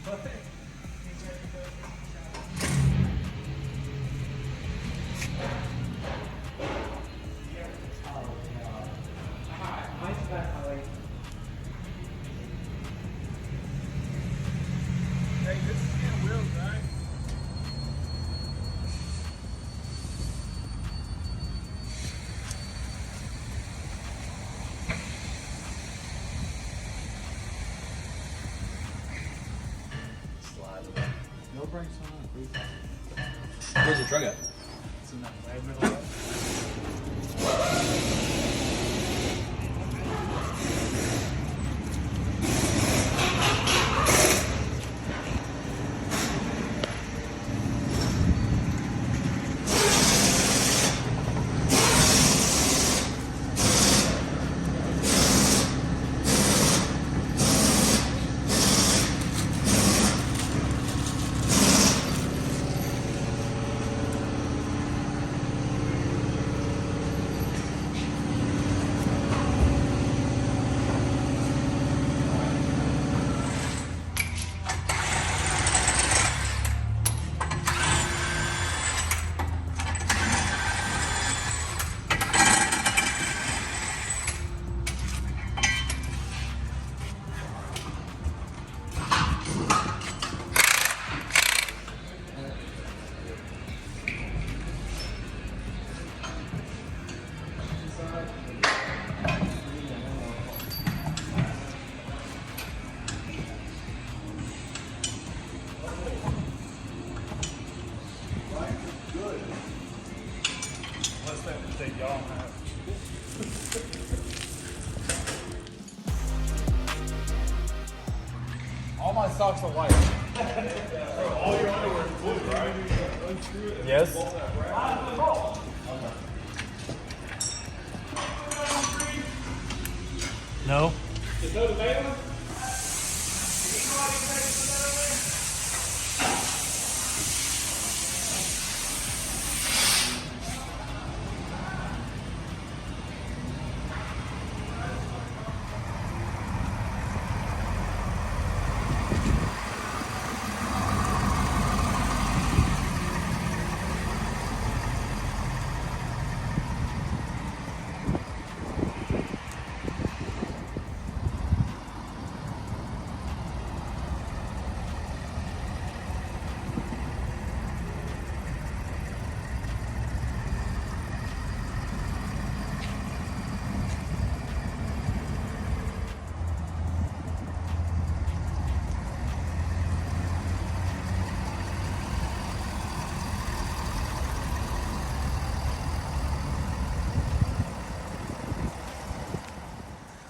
Hey, this is getting wheels, right? No brakes on, please. Where's your truck at? It's in that way middle way. That y'all have. All my socks are white. All your underwear is blue, right? Yes. No. Is those available?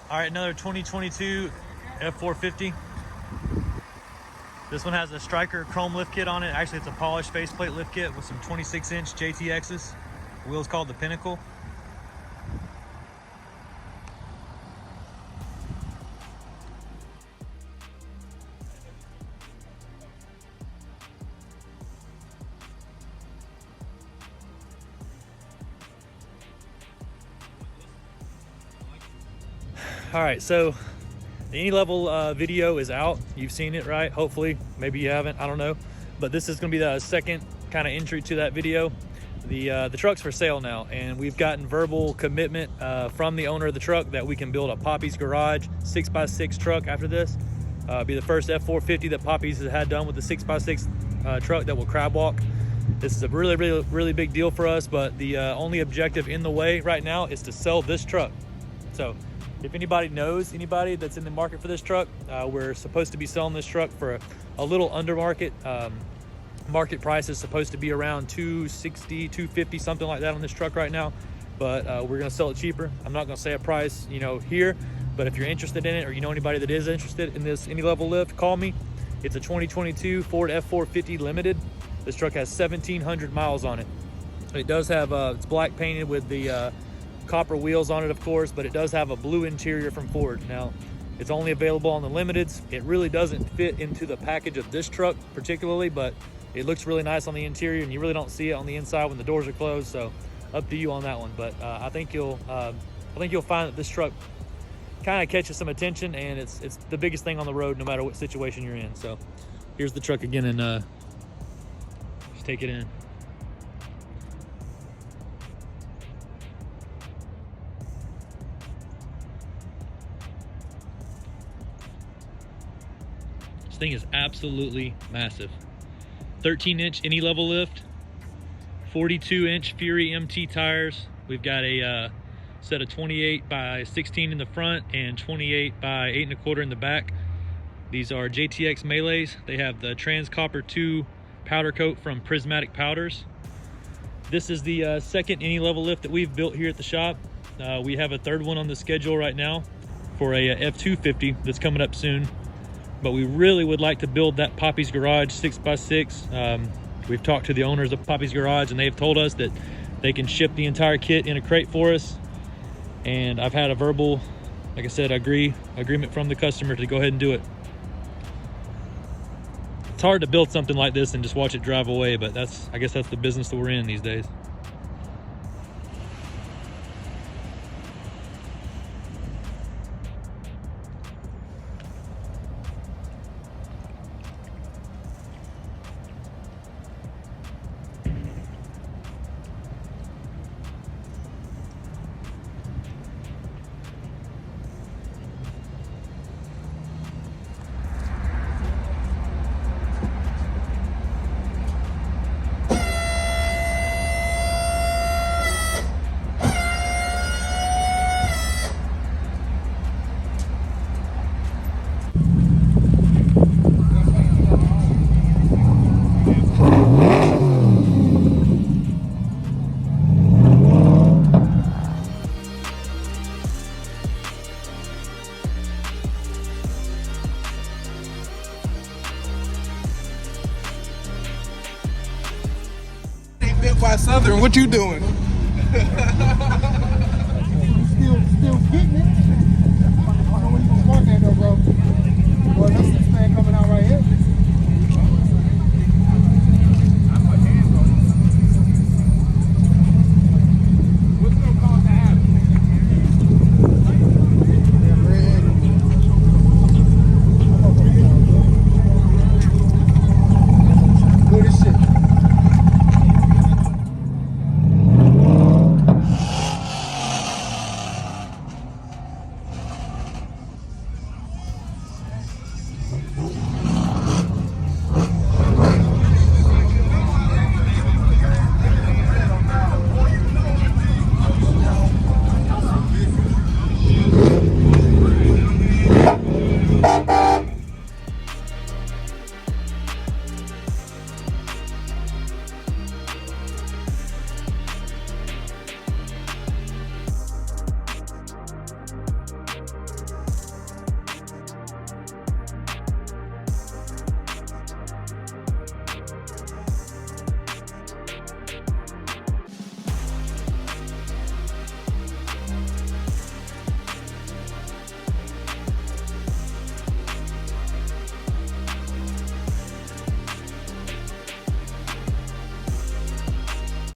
All right, another 2022 F-450. This one has a Stryker chrome lift kit on it. Actually, it's a polished faceplate lift kit with some 26-inch JTXs. The wheel's called the Pinnacle. All right, so the any level video is out. You've seen it, right? Hopefully, maybe you haven't, I don't know. But this is gonna be the second kind of entry to that video. The truck's for sale now, and we've gotten verbal commitment from the owner of the truck that we can build a Poppy's Garage 6x6 truck after this. Be the first F-450 that Poppy's has had done with the 6x6 truck that will crab walk. This is a really big deal for us, but the only objective in the way right now is to sell this truck. So if anybody knows anybody that's in the market for this truck, we're supposed to be selling this truck for a little under market. Market price is supposed to be around $260, $250, something like that on this truck right now. But we're gonna sell it cheaper. I'm not gonna say a price, you know, here, but if you're interested in it or you know anybody that is interested in this any level lift, call me. It's a 2022 Ford F-450 Limited. This truck has 1,700 miles on it. It does have, it's black painted with the copper wheels on it, of course, but it does have a blue interior from Ford. Now, it's only available on the Limiteds. It really doesn't fit into the package of this truck particularly, but it looks really nice on the interior, and you really don't see it on the inside when the doors are closed. So, up to you on that one. But I think you'll find that this truck kind of catches some attention, and it's the biggest thing on the road, no matter what situation you're in. So, Here's the truck again, and just take it in. This thing is absolutely massive. 13-inch any level lift, 42-inch Fury MT tires. We've got a set of 28 by 16 in the front and 28 by 8 1/4 in the back. These are JTX Melees. They have the Trans Copper 2 powder coat from Prismatic Powders. This is the second any level lift that we've built here at the shop. We have a third one on the schedule right now for a F-250 that's coming up soon. But we really would like to build that Poppy's Garage 6x6. We've talked to the owners of Poppy's Garage, and they've told us that they can ship the entire kit in a crate for us. And I've had a verbal, like I said, agreement from the customer to go ahead and do it. It's hard to build something like this and just watch it drive away, but I guess that's the business that we're in these days. Bit by Southern, what you doing?